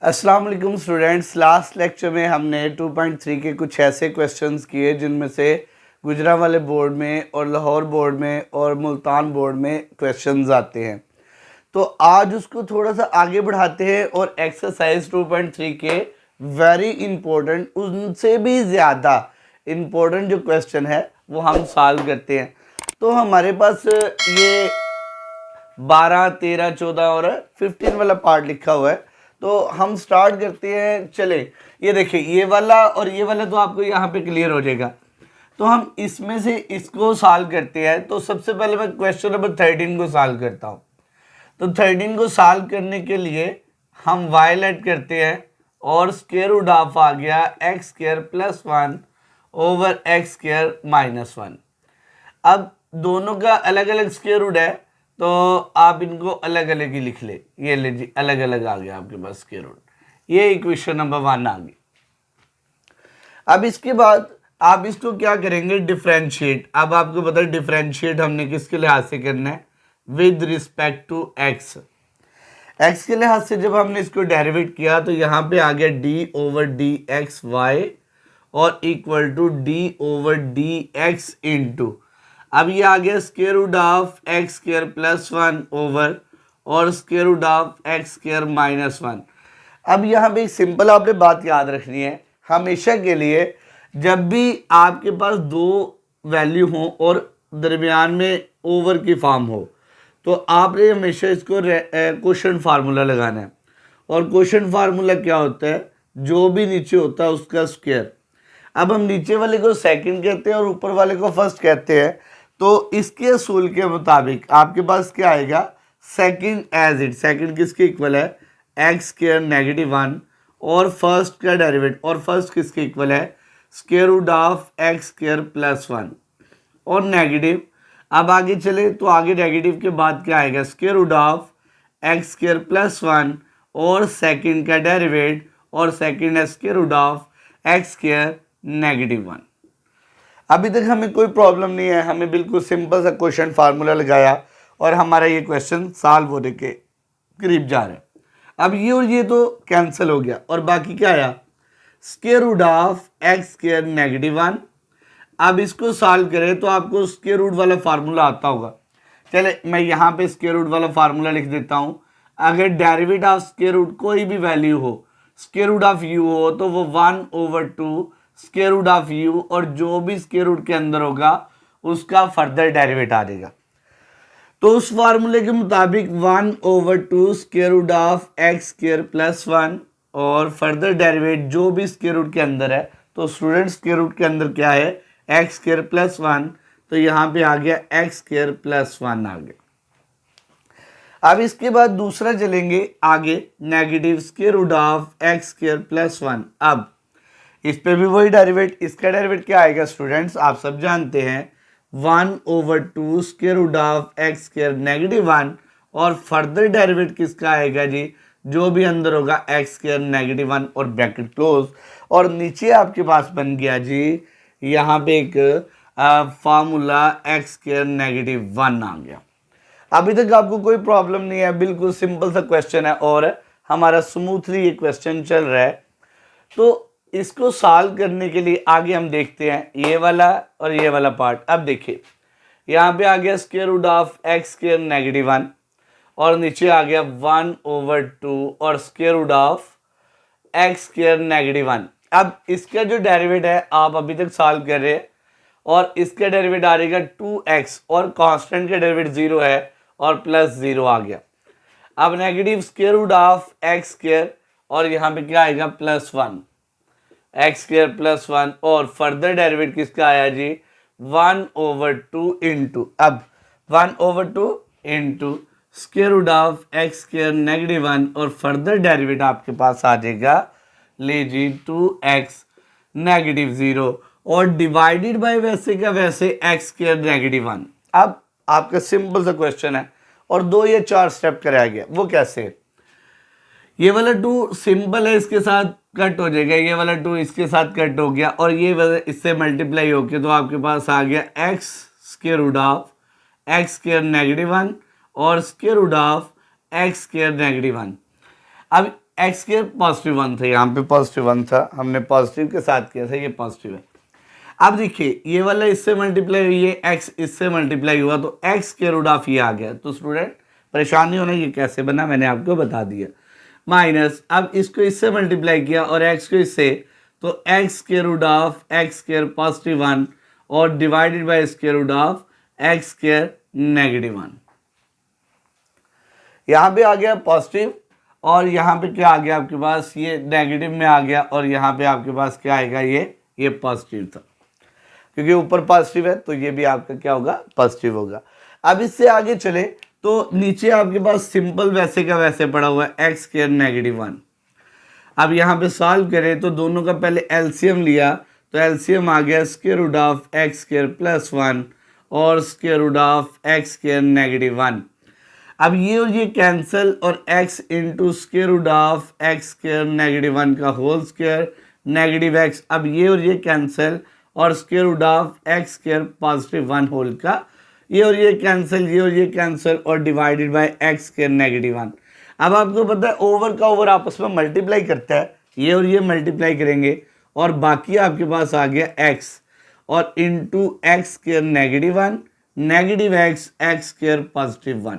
अस्सलाम वालेकुम students. Last lecture में हमने 2.3 के कुछ ऐसे क्वेश्चंस किए जिनमें से गुजरांवाले बोर्ड में और लाहौर बोर्ड में और मुल्तान बोर्ड में क्वेश्चंस आते हैं। तो आज उसको थोड़ा सा आगे बढ़ाते हैं और एक्सरसाइज 2.3 के वेरी इंपॉर्टेंट, उनसे भी ज़्यादा इम्पोर्टेंट जो क्वेश्चन है वो हम सॉल्व करते हैं। तो हमारे पास ये 12, 13, 14 और 15 वाला पार्ट लिखा हुआ है। तो हम स्टार्ट करते हैं। चले, ये देखिए, ये वाला और ये वाला तो आपको यहाँ पे क्लियर हो जाएगा। तो हम इसमें से इसको सॉल्व करते हैं। तो सबसे पहले मैं क्वेश्चन नंबर 13 को सॉल्व करता हूँ। तो 13 को सॉल्व करने के लिए हम y लेट करते हैं और स्क्वायर रूट ऑफ आ गया x square plus 1 over x square minus 1। अब दोनों का अलग अलग स्क्वायर रूट है तो आप इनको अलग अलग ही लिख ले। ये ले जी, अलग अलग आ गया आपके पास स्क्वायर रूट। ये इक्वेशन नंबर 1 आ गई। अब इसके बाद आप इसको क्या करेंगे, डिफरेंशिएट। अब आपको पता है डिफरेंशिएट हमने किसके लिहाज से करना है, with respect to x. X के लिहाज से जब हमने इसको डेरिवेट किया तो यहाँ पे आ गया D over D X Y और equal to D over D X into, अब ये आ गया square root of x square plus 1 over और square root of x square minus 1। अब यहाँ पे एक सिंपल आपने बात याद रखनी है, हमेशा के लिए जब भी आपके पास दो वैल्यू हो और दरमियान में ओवर की फॉर्म हो तो आपने हमेशा इसको क्वोशंट फार्मूला लगाना है। और क्वोशंट फार्मूला क्या होता है, जो भी नीचे होता है उसका स्क्वायर। अब हम नीचे वाले को सेकंड कहते हैं और ऊपर वाले को फर्स्ट कहते हैं। तो इसके असूल के मुताबिक आपके पास क्या आएगा, सेकंड एज इट, सेकंड किसके इक्वल है, एक्स स्क्वायर नेगेटिव 1 और फर्स्ट का डेरिवेटिव, और फर्स्ट किसके इक्वल है, square root of x square plus 1 और नेगेटिव। अब आगे चले तो आगे नेगेटिव के बाद क्या आएगा, square root of x square plus 1 और सेकंड का डेरिवेटिव और सेकंड है square root of x square negative 1। अभी तक हमें कोई प्रॉब्लम नहीं है, हमें बिल्कुल सिंपल सा क्वेश्चन फार्मूला लगाया और हमारा ये क्वेश्चन सॉल्व होने के करीब जा रहा है। अब ये और ये तो कैंसिल हो गया और बाकी क्या आया, square root of x square negative 1। अब इसको सॉल्व करें तो आपको स्क्वायर रूट वाला फार्मूला आता होगा। चले मैं यहाँ पे स्क्वायर रूट वाला फार्मूला लिख देता हूँ। अगर डेरिवेटिव ऑफ स्क्वायर रूट कोई भी वैल्यू हो, स्क्वायर रूट ऑफ यू हो तो वो 1/2 स्क्वायर रूट ऑफ यू और जो भी स्क्वायर रूट के अंदर होगा उसका फर्दर डेरिवेट आ जाएगा। तो उस फार्मूले के मुताबिक 1/2 square root of x square plus 1 और फर्दर डेरिवेट जो भी स्क्वायर रूट के अंदर है। तो स्टूडेंट स्क्वायर रूट के अंदर क्या है, एक्स स्क्वायर प्लस 1, तो यहाँ पे आ गया एक्स स्क्वायर प्लस 1 आ गया। अब इसके बाद दूसरा चलेंगे आगे, negative square root of x square plus 1। अब इस पे भी वही डेरिवेट, इसका डेरिवेट क्या आएगा स्टूडेंट्स, आप सब जानते हैं 1/2 square root of x square negative 1 और फर्दर डेरिवेट किसका आएगा जी, जो भी अंदर होगा एक्स स्क्वायर नेगेटिव 1 और ब्रैकेट क्लोज। और नीचे आपके पास बन गया जी यहाँ पे एक फार्मूला एक्स स्क्वायर नेगेटिव 1 आ गया। अभी तक आपको कोई प्रॉब्लम नहीं है, बिल्कुल सिंपल सा क्वेश्चन है और हमारा स्मूथली ये क्वेश्चन चल रहा है। तो इसको सॉल्व करने के लिए आगे हम देखते हैं ये वाला और ये वाला पार्ट। अब देखिए यहाँ पे आ गया square root of x square negative 1 और नीचे आ गया 1/2 और square root of x square negative 1। अब इसका जो डेरिवेट है आप अभी तक सॉल्व कर रहे हैं और इसका डेरिवेट आ रहेगा 2x और कांस्टेंट का डेरिवेट 0 है और प्लस 0 आ गया। अब negative square root of x square और यहाँ पे क्या आएगा प्लस 1 एक्स स्क्वायर प्लस 1 और फर्दर डेरिवेट किसका आया जी 1/2 इंटू, अब 1/2 into square root of x square negative 1 और फर्दर डेरिवेट आपके पास आ जाएगा ले जी 2x नेगेटिव 0 और डिवाइडेड बाय वैसे का वैसे एक्स स्क्वायर नेगेटिव 1। अब आपका सिंपल सा क्वेश्चन है और 2 या 4 स्टेप कराया गया। वो कैसे, ये वाला 2 सिंपल है, इसके साथ कट हो जाएगा, ये वाला 2 इसके साथ कट हो गया और ये वाला इससे मल्टीप्लाई होके तो आपके पास आ गया x square root of x square negative 1 और square root of x square negative 1। अब एक्स स्क्वायर पॉजिटिव 1 था, यहाँ पे पॉजिटिव 1 था, हमने पॉजिटिव के साथ किया था, ये पॉजिटिव है। अब देखिए ये वाला इससे मल्टीप्लाई हुई है, एक्स इससे मल्टीप्लाई हुआ तो एक्स स्क्वायर रूट ऑफ ये आ गया। तो स्टूडेंट परेशानी होना, ये कैसे बना मैंने आपको बता दिया। माइनस अब इसको इससे मल्टीप्लाई किया और एक्स को इससे, तो x square root of x square positive 1 और divided by square root of x square negative 1। यहाँ पे आ गया पॉजिटिव और यहाँ पे क्या आ गया आपके पास, ये नेगेटिव में आ गया और यहाँ पे आपके पास क्या आएगा, ये पॉजिटिव था, क्योंकि ऊपर पॉजिटिव है तो ये भी आपका क्या होगा, पॉजिटिव होगा। अब इससे आगे चले तो नीचे आपके पास सिंपल वैसे का वैसे पड़ा हुआ है एक्स स्क्वायर नेगेटिव 1। अब यहाँ पे सॉल्व करें तो दोनों का पहले एलसीएम लिया तो एलसीएम आ गया square root of x square plus 1 और square root of x square negative 1। अब ये और ये कैंसिल और x into square root of x square negative 1 का होल स्क्वायर नेगेटिव x। अब ये और ये कैंसिल और square root of x square positive 1 whole का, ये और ये कैंसिल, ये और ये कैंसिल और divided by X square negative 1। अब आपको पता है ओवर का ओवर आपस में मल्टीप्लाई करता है, ये और ये मल्टीप्लाई करेंगे और बाकी आपके पास आ गया x और into x square negative 1 negative x x square positive 1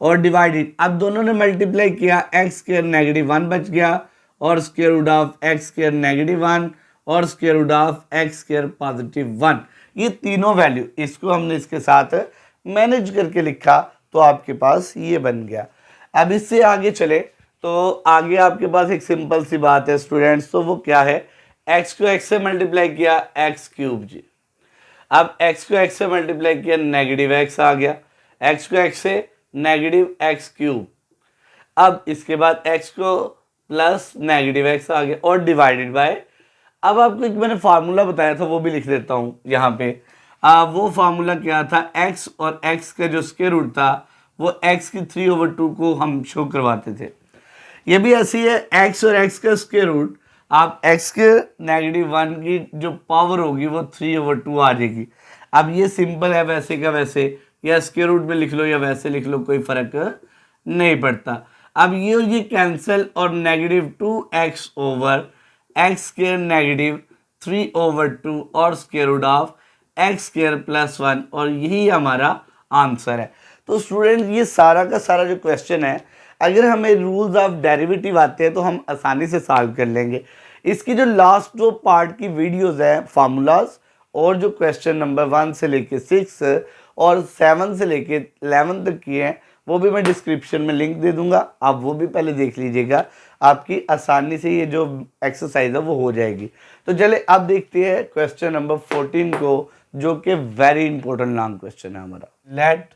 और डिवाइडेड। अब दोनों ने मल्टीप्लाई किया, एक्स स्क्वायर नेगेटिव 1 बच गया और square root of x square negative 1 और square root of x square positive 1। ये तीनों वैल्यू इसको हमने इसके साथ मैनेज करके लिखा तो आपके पास ये बन गया। अब इससे आगे चले तो आगे आपके पास एक सिंपल सी बात है स्टूडेंट्स, तो वो क्या है, एक्स को एक्स से मल्टीप्लाई किया एक्स क्यूब जी। अब एक्स को एक्स से मल्टीप्लाई किया नेगेटिव एक्स आ गया, एक्स को एक्स से नेगेटिव एक्स क्यूब। अब इसके बाद एक्स को प्लस नेगेटिव एक्स आ गया और डिवाइडेड बाय, अब आपको एक मैंने फार्मूला बताया था वो भी लिख देता हूँ यहाँ पे। वो फार्मूला क्या था, x और x का जो स्क्वायर रूट था वो x की 3/2 को हम शो करवाते थे। ये भी ऐसी है, x और x का स्क्वायर रूट, आप x के नेगेटिव 1 की जो पावर होगी वो 3/2 आ जाएगी। अब ये सिंपल है वैसे का वैसे, या स्क्वायर रूट में लिख लो या वैसे लिख लो, कोई फर्क नहीं पड़ता। अब ये कैंसिल और negative 2x over x square negative 3/2 और square root of x square plus 1 और यही हमारा आंसर है। तो स्टूडेंट ये सारा का सारा जो क्वेश्चन है, अगर हमें रूल्स ऑफ डेरिवेटिव आते हैं तो हम आसानी से सॉल्व कर लेंगे। इसकी जो लास्ट जो पार्ट की वीडियोस हैं फार्मूलाज और जो क्वेश्चन नंबर 1 से लेके 6 और 7 से लेके 11 तक किए हैं वो भी मैं डिस्क्रिप्शन में लिंक दे दूंगा, आप वो भी पहले देख लीजिएगा, आपकी आसानी से ये जो एक्सरसाइज है वो हो जाएगी। तो चले अब देखते हैं क्वेश्चन नंबर 14 को, जो कि वेरी इंपॉर्टेंट लॉन्ग क्वेश्चन है हमारा। Let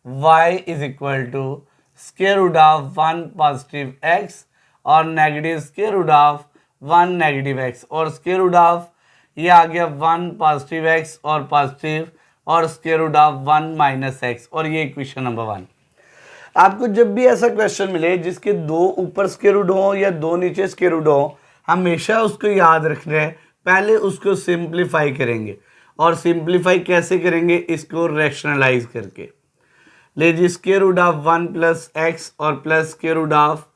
y is equal to square root of 1 positive x और negative square root of 1 negative x और स्क्वायर रूट ऑफ ये आ गया 1 पॉजिटिव x और पॉजिटिव और square root of 1 minus x और ये इक्वेशन नंबर 1। आपको जब भी ऐसा क्वेश्चन मिले जिसके 2 ऊपर स्क्वायर रूट हो या 2 नीचे स्क्वायर रूट हो, हमेशा उसको याद रखना है, पहले उसको सिंप्लीफाई करेंगे। और सिंप्लीफाई कैसे करेंगे, इसको रैशनलाइज करके। ले जी square root of 1 plus x और plus square root of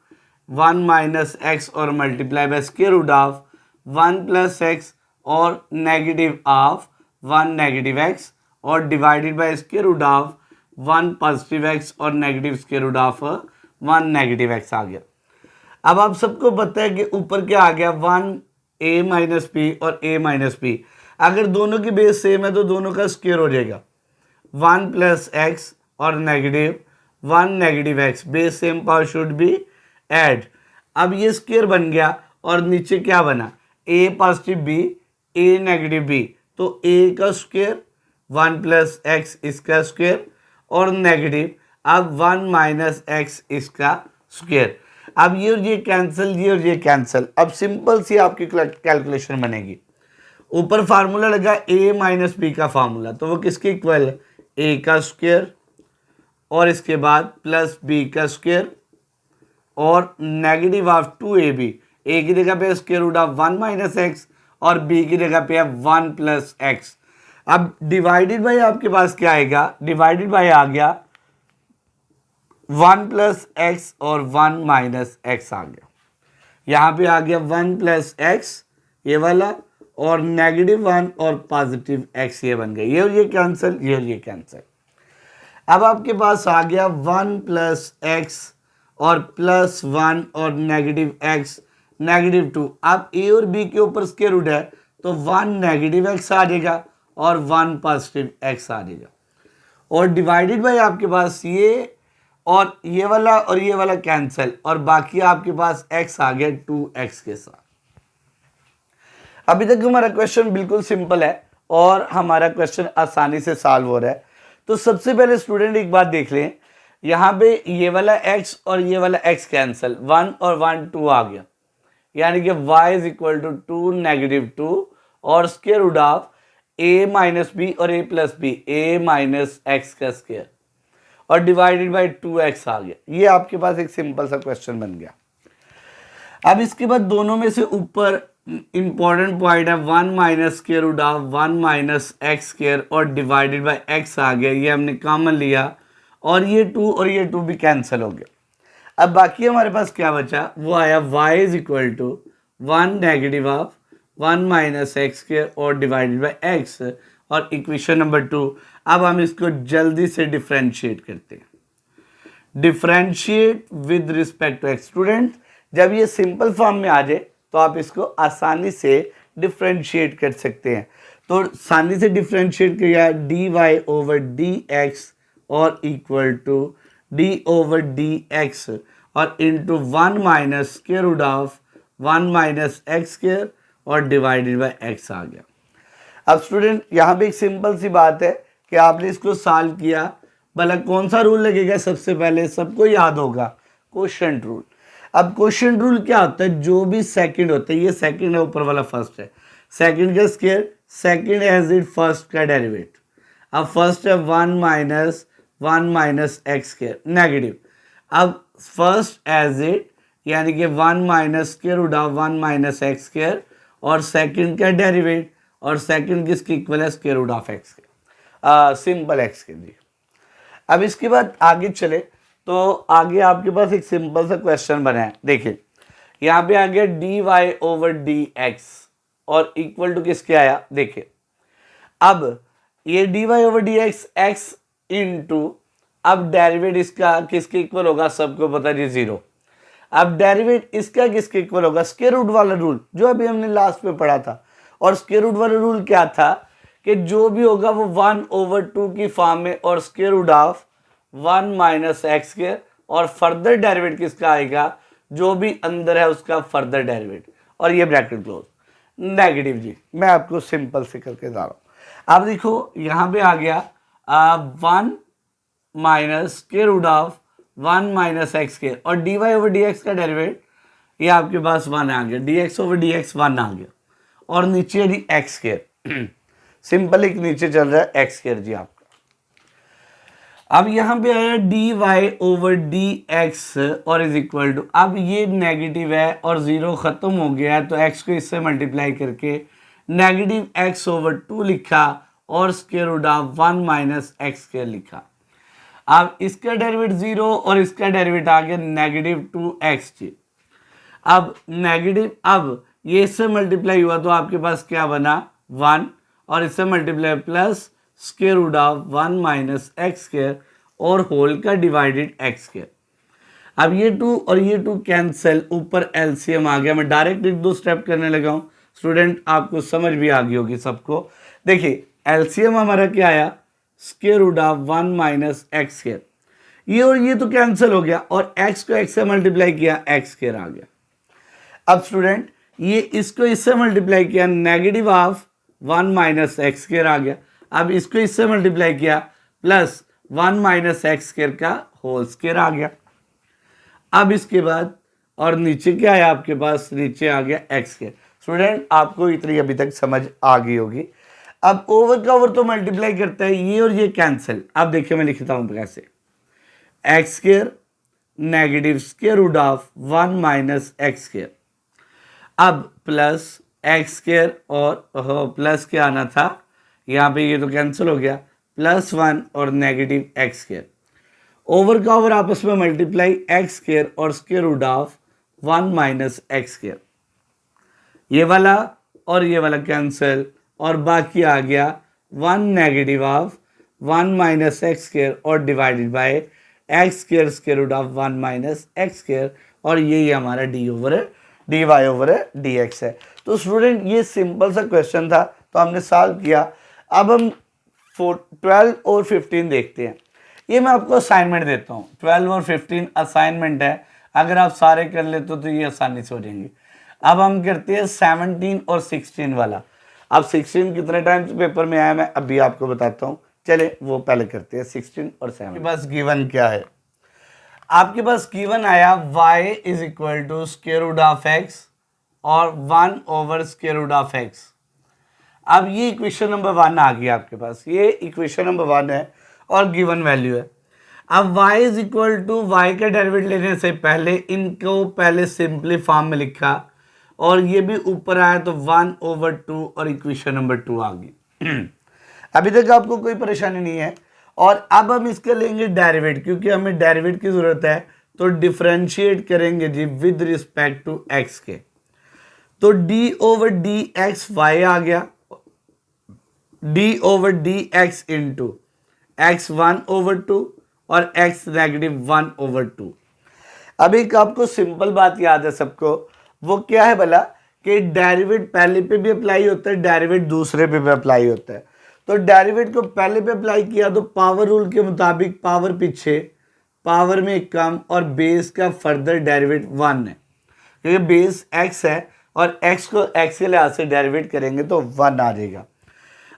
1 minus x और multiply by square root of 1 plus x और नेगेटिव ऑफ 1 नेगेटिव एक्स और divided by square root of 1 positive X और negative square root of 1 negative X आ गया। अब आप सबको पता है कि ऊपर क्या आ गया 1a माइनस पी और a माइनस पी। अगर दोनों की बेस सेम है तो दोनों का स्क्वायर हो जाएगा 1 प्लस एक्स और negative 1 negative x, base same power should be add. अब ये स्क्वायर बन गया और नीचे क्या बना a positive b a negative b, तो a का स्क्वायर 1 प्लस एक्स इसका स्क्वायर और नेगेटिव अब 1 माइनस एक्स इसका स्क्वायर। अब ये और ये कैंसिल, ये और ये कैंसिल। अब सिंपल सी आपकी कैलकुलेशन बनेगी। ऊपर फार्मूला लगा a माइनस बी का फार्मूला, तो वो किसके इक्वल है, a का स्क्वायर और इसके बाद प्लस b का स्क्वायर और नेगेटिव ऑफ 2ab, a की जगह पे square root of 1 minus x और b की जगह पे है 1 प्लस एक्स। अब डिवाइडेड बाय आपके पास क्या आएगा, डिवाइडेड बाय आ गया 1 प्लस एक्स और 1 माइनस एक्स आ गया। यहाँ पे आ गया 1 प्लस एक्स ये वाला और -1 और पॉजिटिव एक्स ये बन गया। ये और ये कैंसिल, ये और ये कैंसिल। अब आपके पास आ गया 1 प्लस एक्स और +1 और -x -2। अब a और b के ऊपर स्क्वायर रूट है तो 1 -x आ जाएगा और 1 पॉजिटिव x आ जाएगा और डिवाइडेड बाय आपके पास ये और ये वाला कैंसिल और बाकी आपके पास x आ गया 2x के साथ। अभी तक हमारा क्वेश्चन बिल्कुल सिंपल है और हमारा क्वेश्चन आसानी से सॉल्व हो रहा है। तो सबसे पहले स्टूडेंट एक बात देख लें, यहाँ पे ये वाला x और ये वाला x कैंसिल, 1 और 1 2 आ गया, यानी कि y इज इक्वल टू 2 -2 और square root of a minus b और a plus b, a minus x का स्क्वायर और डिवाइडेड बाय 2x आ गया। ये आपके पास एक सिंपल सा क्वेश्चन बन गया। अब इसके बाद दोनों में से ऊपर इंपॉर्टेंट पॉइंट है 1 minus square root of 1 minus x square और डिवाइडेड बाय x आ गया। ये हमने कॉमन लिया और ये 2 और ये 2 भी कैंसिल हो गया। अब बाकी हमारे पास क्या बचा, वो आया y is equal to 1 negative of 1 minus x square और डिवाइडेड बाय x और इक्वेशन नंबर 2। अब हम इसको जल्दी से डिफ्रेंशिएट करते हैं। Differentiate with respect to x। Student जब ये सिंपल फॉर्म में आ जाए तो आप इसको आसानी से डिफ्रेंशिएट कर सकते हैं। तो आसानी से डिफ्रेंशिएट किया dy ओवर dx और equal to d over dx और into 1 minus square root of 1 minus x square और डिवाइडेड बाय x आ गया। अब स्टूडेंट यहाँ पे एक सिंपल सी बात है कि आपने इसको सॉल्व किया, भला कौन सा रूल लगेगा, सबसे पहले सबको याद होगा क्वोशिएंट रूल। अब क्वोशिएंट रूल क्या होता है, जो भी सेकंड होता है, ये सेकंड है, ऊपर वाला फर्स्ट है, सेकंड का square, second as it first का डेरिवेट। अब फर्स्ट है 1 माइनस एक्स स्क्वायर नेगेटिव। अब फर्स्ट एज इट यानी कि 1 minus square root of 1 minus x square और सेकंड का डेरिवेट और सेकंड किसके इक्वल है, स्क्वायर रूट ऑफ एक्स के, सिंपल एक्स के जी। अब इसके बाद आगे चले तो आगे आपके पास एक सिंपल सा क्वेश्चन बना है। देखिए यहाँ पे आ गया dy ओवर dx और इक्वल टू किसके आया, देखिए अब ये dy over dx x into, अब डेरिवेट इसका किसके इक्वल होगा, सबको पता जी 0। अब डेरिवेट इसका किसके इक्वल होगा, स्क्वायर रूट वाला रूल जो अभी हमने लास्ट में पढ़ा था। और स्क्वायर रूट वाला रूल क्या था कि जो भी होगा वो 1 ओवर 2 की फॉर्म में और square root of 1 minus x square और फर्दर डेरिवेट किसका आएगा, जो भी अंदर है उसका फर्दर डेरिवेट और ये ब्रैकेट क्लोज नेगेटिव जी। मैं आपको सिंपल से करके जा रहा हूँ। अब देखो यहाँ पे आ गया 1 minus square root of 1 minus x square और dy ओवर dx का डेरिवेट ये आपके पास 1 आ गया, dx ओवर dx 1 आ गया और नीचे जी एक्स स्क्वायर सिंपल एक नीचे चल रहा है एक्स स्क्वायर जी आपका। अब यहाँ पे आया dy ओवर dx और इज इक्वल टू, अब ये नेगेटिव है और 0 खत्म हो गया है तो x को इससे मल्टीप्लाई करके नेगेटिव x ओवर 2 लिखा और square root of 1 minus x square लिखा। अब इसका डेरिवेट 0 और इसका डेरिवेट आ गया नेगेटिव 2x जी। अब नेगेटिव, अब ये इससे मल्टीप्लाई हुआ तो आपके पास क्या बना 1 और इससे multiply plus square root of 1 minus x square और होल का डिवाइडेड एक्स स्क्वायर। अब ये 2 और ये 2 कैंसिल, ऊपर एलसीएम आ गया। मैं डायरेक्ट 1-2 स्टेप करने लगा हूँ, स्टूडेंट आपको समझ भी आ गई होगी सबको। देखिए एलसीएम हमारा क्या आया, square root of 1 minus x square, ये और ये तो कैंसिल हो गया और x को x से मल्टीप्लाई किया एक्स स्क्वायर आ गया। अब स्टूडेंट ये इसको इससे मल्टीप्लाई किया negative of 1 minus x square आ गया। अब इसको इससे मल्टीप्लाई किया प्लस 1 माइनस एक्स स्क्वायर का होल स्क्वायर आ गया। अब इसके बाद और नीचे क्या आया आपके पास, नीचे आ गया एक्स स्क्वायर। स्टूडेंट आपको इतनी अभी तक समझ आ गई होगी। अब ओवर का ओवर तो मल्टीप्लाई करता है, ये और ये कैंसिल। अब देखिए मैं लिखता हूं कैसे, x square negative square root of 1 minus x square, अब प्लस एक्स स्क्वायर और प्लस क्या आना था, यहाँ पे ये तो कैंसिल हो गया, +1 और नेगेटिव एक्स स्क्वायर ओवर का ओवर आपस में मल्टीप्लाई एक्स स्क्वायर और square root of 1 minus x square, ये वाला और ये वाला कैंसिल और बाकी आ गया 1 negative of 1 minus x square और divided by X square square root of 1 minus x square, और ये हमारा D Y over D X है। तो स्टूडेंट ये सिंपल सा क्वेश्चन था, तो हमने सॉल्व किया। अब हम 12 और 15 देखते हैं। ये मैं आपको असाइनमेंट देता हूँ, 12 और 15 असाइनमेंट है, अगर आप सारे कर लेते तो ये आसानी से हो जाएंगे। अब हम करते हैं 17 और 16 वाला। अब 16 कितने टाइम्स पेपर में आया मैं अभी आपको बताता हूँ, चले वो पहले करते हैं 16 और 7। आपके पास गिवन क्या है, आपके पास गिवन आया y is equal to square root of x और 1 over square root of x। अब ये इक्वेशन नंबर 1 आ गया आपके पास, ये इक्वेशन नंबर 1 है और गिवन वैल्यू है। अब y is equal to y का डेरिवेटिव लेने से पहले इनको पहले सिंपली फॉर्म में लिखा और ये भी ऊपर आया तो 1 ओवर 2 और इक्वेशन नंबर 2 आ गई। अभी तक आपको कोई परेशानी नहीं है। और अब हम इसका लेंगे डेरिवेटिव, क्योंकि हमें डेरिवेटिव की जरूरत है, तो डिफरेंशिएट करेंगे जी विद रिस्पेक्ट टू x के। तो d over D X Y आ गया, d over D X into X 1 over 2 और x नेगेटिव 1 ओवर 2। अब एक आपको सिंपल बात याद है सबको, वो क्या है भला कि डेरिवेटिव पहले पे भी अप्लाई होता है, डेरिवेटिव दूसरे पे भी अप्लाई होता है। तो डेरिवेटिव को पहले पे अप्लाई किया तो पावर रूल के मुताबिक पावर पीछे, पावर में कम और बेस का फर्दर डेरिवेटिव 1 है, क्योंकि बेस x है और x को x के लिहाज से डेरिवेट करेंगे तो 1 आ जाएगा।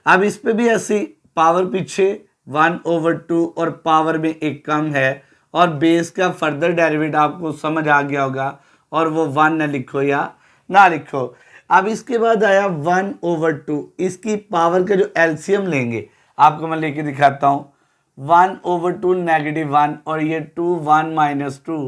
अब इस पे भी ऐसी पावर पीछे 1 ओवर 2 और पावर में एक कम है और बेस का फर्दर डेरिवेटिव आपको समझ आ गया होगा, और वो 1 न लिखो या ना लिखो। अब इसके बाद आया 1 ओवर 2, इसकी पावर का जो एलसीएम लेंगे आपको मैं लेके दिखाता हूँ। 1 ओवर 2 नेगेटिव 1 और ये 2 1 माइनस 2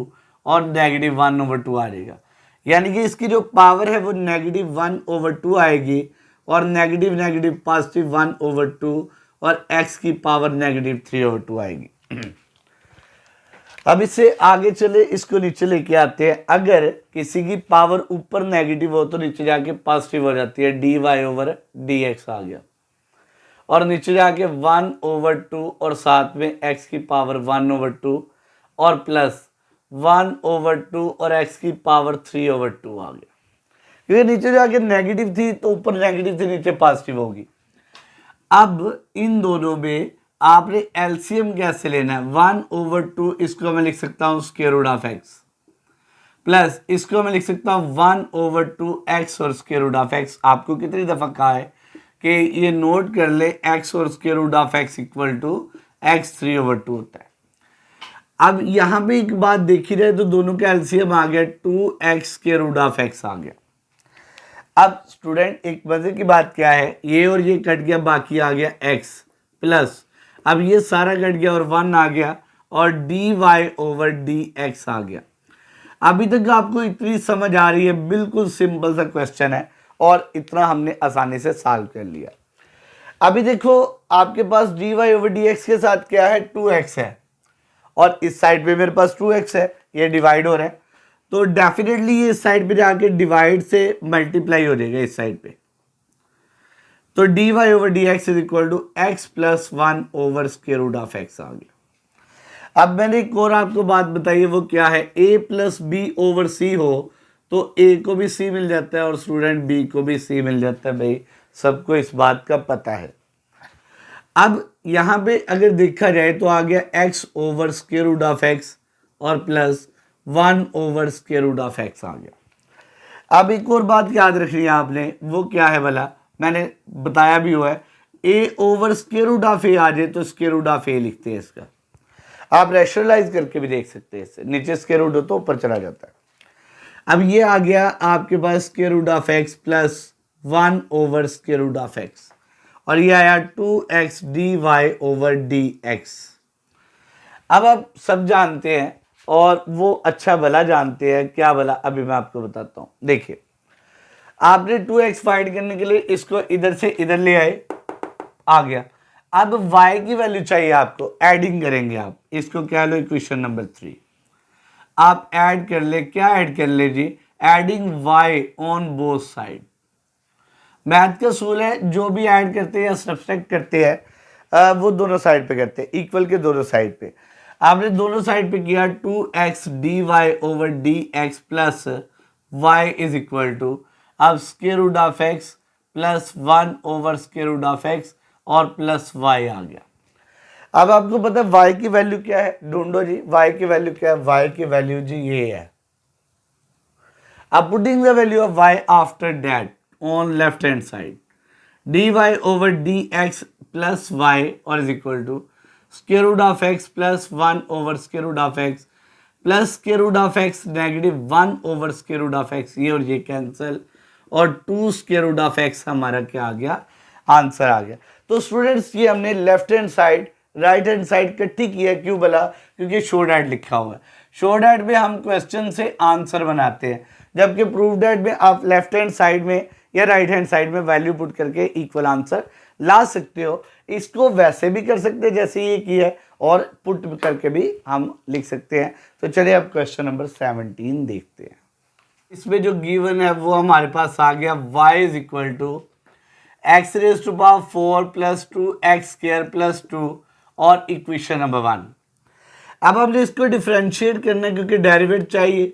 और नेगेटिव 1 ओवर 2 आ जाएगा, यानी कि इसकी जो पावर है वो नेगेटिव 1 ओवर 2 आएगी और नेगेटिव नेगेटिव पॉजिटिव 1 ओवर 2 और x की पावर नेगेटिव 3 ओवर 2 आएगी। अब इससे आगे चले, इसको नीचे लेके आते हैं। अगर किसी की पावर ऊपर नेगेटिव हो तो नीचे जाके पॉजिटिव हो जाती है, D Y over D X आ गया, और नीचे जाके 1 ओवर 2 और साथ में x की पावर 1 ओवर 2 और प्लस 1 ओवर 2 और x की पावर 3 ओवर 2 आ गया, क्योंकि नीचे जाके नेगेटिव थी तो ऊपर नेगेटिव थी, नीचे पॉजिटिव होगी। अब इन दोनों में आपने एलसीएम कैसे लेना है, 1 ओवर 2 इसको मैं लिख सकता हूँ square root of x, plus इसको मैं लिख सकता हूँ 1 ओवर 2 x और स्क्वायर रूट ऑफ x। आपको कितनी दफ़ा कहा है कि ये नोट कर ले, x और square root of x equal to x 3 over 2 होता है। अब यहाँ पे एक बात देखी जाए तो दोनों का एलसीएम आ गया 2x square root of x आ गया। अब स्टूडेंट एक मजे की बात क्या है, ये और ये कट गया, बाकी आ गया x प्लस, अब ये सारा कट गया और 1 आ गया और D Y over D X आ गया। अभी तक आपको इतनी समझ आ रही है, बिल्कुल सिंपल सा क्वेश्चन है और इतना हमने आसानी से सॉल्व कर लिया। अभी देखो आपके पास D Y over D X के साथ क्या है, 2x है और इस साइड पे मेरे पास 2x है, ये डिवाइड हो रहा है, तो डेफिनेटली ये इस साइड पे जाके डिवाइड से मल्टीप्लाई हो जाएगा इस साइड पे। तो D Y over D X is equal to X plus 1 over square root of X आ गया। अब मैंने एक और आपको बात बताई है, वो क्या है, a प्लस बी ओवर सी हो तो a को भी c मिल जाता है और स्टूडेंट b को भी c मिल जाता है, भाई सबको इस बात का पता है। अब यहाँ पे अगर देखा जाए तो आ गया x over square root of x और plus 1 over square root of x आ गया। अब एक और बात याद रखनी है आपने, वो क्या है भला, मैंने बताया भी हुआ है, a over square root of a आ जाए तो स्क्वायर रूट ऑफ a लिखते हैं इसका। आप रैशनलाइज करके भी देख सकते हैं, इससे नीचे स्क्वायर रूट हो तो ऊपर चला जाता है। अब ये आ गया आपके पास square root of x plus 1 over square root of x और ये आया 2x dy ओवर dx। अब आप सब जानते हैं और वो अच्छा भला जानते हैं, क्या भला अभी मैं आपको बताता हूँ। देखिए आपने 2x फाइंड करने के लिए इसको इधर से इधर ले आए, आ गया। अब y की वैल्यू चाहिए आपको, एडिंग करेंगे आप, इसको क्या लो इक्वेशन नंबर 3, आप ऐड कर ले, क्या ऐड कर ले जी, adding y on both side. Math का सूल है, जो भी ऐड करते हैं या सब्सट्रैक्ट करते हैं वो दोनों साइड पे करते हैं, इक्वल के दोनों साइड पे। आपने दोनों साइड पे किया 2x dy over dx plus y is equal to, अब square root of x plus 1 over square root of x और प्लस y आ गया। अब आपको पता है y की वैल्यू क्या है, ढूंढो जी, y की वैल्यू क्या है, y की वैल्यू जी ये है। अब putting the value of y after that on left hand side, dy over dx plus y or is equal to square root of x plus 1 over square root of x plus square root of x negative 1 over square root of x, ये और ये cancel और 2 square root of x हमारा क्या आ गया, answer आ गया। तो students ये हमने left hand side right hand side इकट्ठी की है, क्यों बोला, क्योंकि शो डैट लिखा हुआ है। शो डैट में हम क्वेश्चन से आंसर बनाते हैं, जबकि प्रूव डैट में आप लेफ्ट हैंड साइड में या राइट हैंड साइड में वैल्यू पुट करके इक्वल आंसर ला सकते हो। इसको वैसे भी कर सकते हैं जैसे ये की है, और पुट करके भी हम लिख सकते हैं। तो चलिए अब क्वेश्चन नंबर 17 देखते हैं। इसमें जो गिवन है वो हमारे पास आ गया y is equal to x raise to power 4 plus 2x square plus 2 और इक्वेशन नंबर 1। अब हमने इसको डिफरेंशिएट करना है, क्योंकि डेरिवेटिव चाहिए,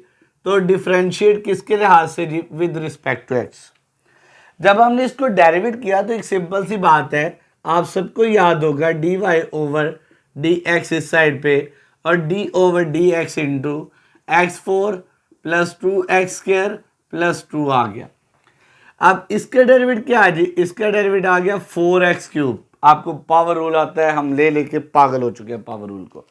तो डिफरेंशिएट किसके लिहाज से जी, विद रिस्पेक्ट टू x। जब हमने इसको डेरिवेट किया तो एक सिंपल सी बात है, आप सबको याद होगा dy ओवर dx इस साइड पे और d over dx into x4 plus 2x square plus 2 आ गया। अब इसका डेरिवेट क्या है जी, इसका डेरिवेट आ गया 4x क्यूब। आपको पावर रूल आता है, हम ले लेके पागल हो चुके हैं पावर रूल को।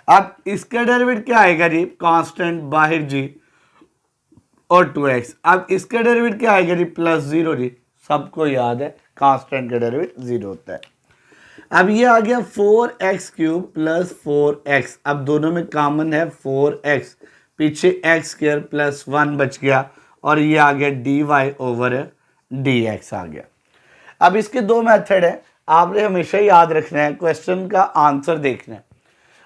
अब इसका डेरिवेट क्या आएगा जी, कांस्टेंट बाहर जी और 2x। अब इसका डेरिवेट क्या आएगा जी, प्लस 0 जी, सबको याद है कांस्टेंट का डेरिवेट 0 होता है। अब ये आ गया 4x क्यूब प्लस 4x, अब दोनों में कॉमन है 4x, पीछे x स्क्वायर प्लस 1 बच गया और ये आ गया dy ओवर dx आ गया। अब इसके दो मेथड है, आपने हमेशा याद रखना है, क्वेश्चन का आंसर देखना है।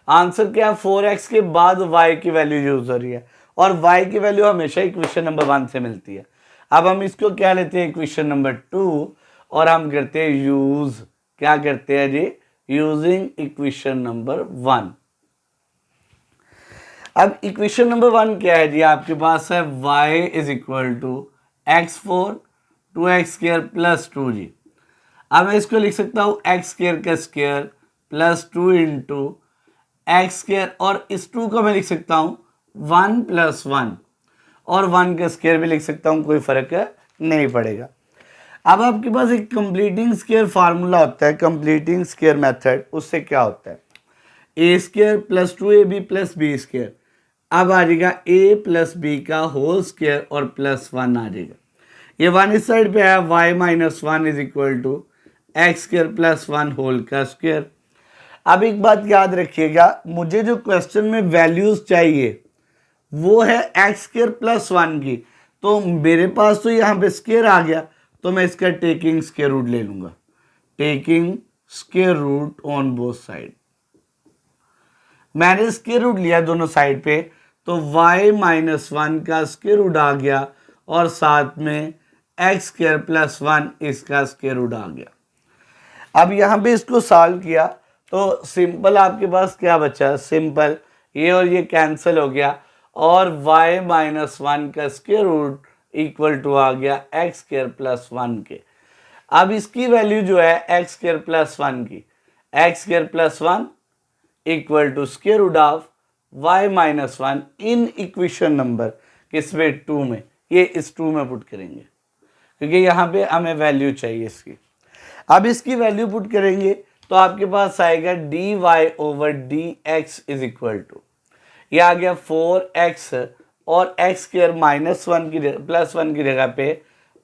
आंसर क्या है, 4x के बाद y की वैल्यू यूज हो रही है, और y की वैल्यू हमेशा इक्वेशन नंबर 1 से मिलती है। अब हम इसको क्या लेते हैं, इक्वेशन नंबर 2, और हम करते हैं यूज, क्या करते हैं जी, यूजिंग इक्वेशन नंबर 1। अब इक्वेशन नंबर 1 क्या है जी, आपके पास है y is equal to x4 2x square plus 2 जी। अब मैं इसको लिख सकता हूँ x स्क्वायर का square plus 2 into x square, और इस 2 को मैं लिख सकता हूँ 1 प्लस 1, और 1 का स्क्वायर भी लिख सकता हूँ, कोई फर्क नहीं पड़ेगा। अब आपके पास एक कंप्लीटिंग स्क्वायर फार्मूला होता है, कंप्लीटिंग स्क्वायर मेथड, उससे क्या होता है, A square plus 2ab plus B square. अब आ जाएगा a प्लस बी का होल स्क्वायर और प्लस 1 आ जाएगा। ये 1 इस साइड पे है, y minus 1 is equal to X square plus 1 whole का स्क्वायर। अब एक बात याद रखिएगा, मुझे जो क्वेश्चन में वैल्यूज चाहिए वो है एक्स स्क्वायर प्लस 1 की, तो मेरे पास तो यहाँ पे स्क्वायर आ गया, तो मैं इसका टेकिंग स्क्वायर रूट ले लूंगा, taking square root on both side. मैंने स्क्वायर रूट लिया दोनों साइड पे, तो y माइनस 1 का स्क्वायर रूट आ गया और साथ में एक्स स्क्वायर प्लस 1 इसका स्क्वायर रूट आ गया। अब यहाँ पे इसको सॉल्व किया तो सिंपल आपके पास क्या बचा, सिंपल ये और ये कैंसिल हो गया, और y माइनस 1 का स्क्वायर रूट इक्वल टू आ गया एक्स स्क्वायर प्लस 1 के। अब इसकी वैल्यू जो है एक्स स्क्वायर प्लस 1 की, x square plus 1 equal to square root of y minus 1 in equation number किसमें 2 में, ये इस 2 में पुट करेंगे क्योंकि यहाँ पे हमें वैल्यू चाहिए इसकी। अब इसकी वैल्यू पुट करेंगे तो आपके पास आएगा dy over dx is equal to, ये आ गया 4x और x स्क्वायर माइनस 1 की प्लस 1 की जगह पे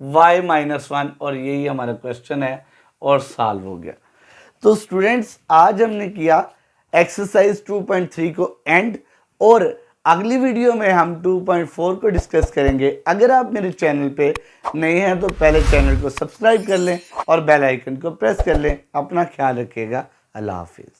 y माइनस 1, और यही हमारा क्वेश्चन है और सॉल्व हो गया। तो स्टूडेंट्स आज हमने किया एक्सरसाइज 2.3 को एंड, और अगली वीडियो में हम 2.4 को डिस्कस करेंगे। अगर आप मेरे चैनल पे नए हैं तो पहले चैनल को सब्सक्राइब कर लें और बेल आइकन को प्रेस कर लें। अपना ख्याल रखिएगा। अल्लाह हाफिज़।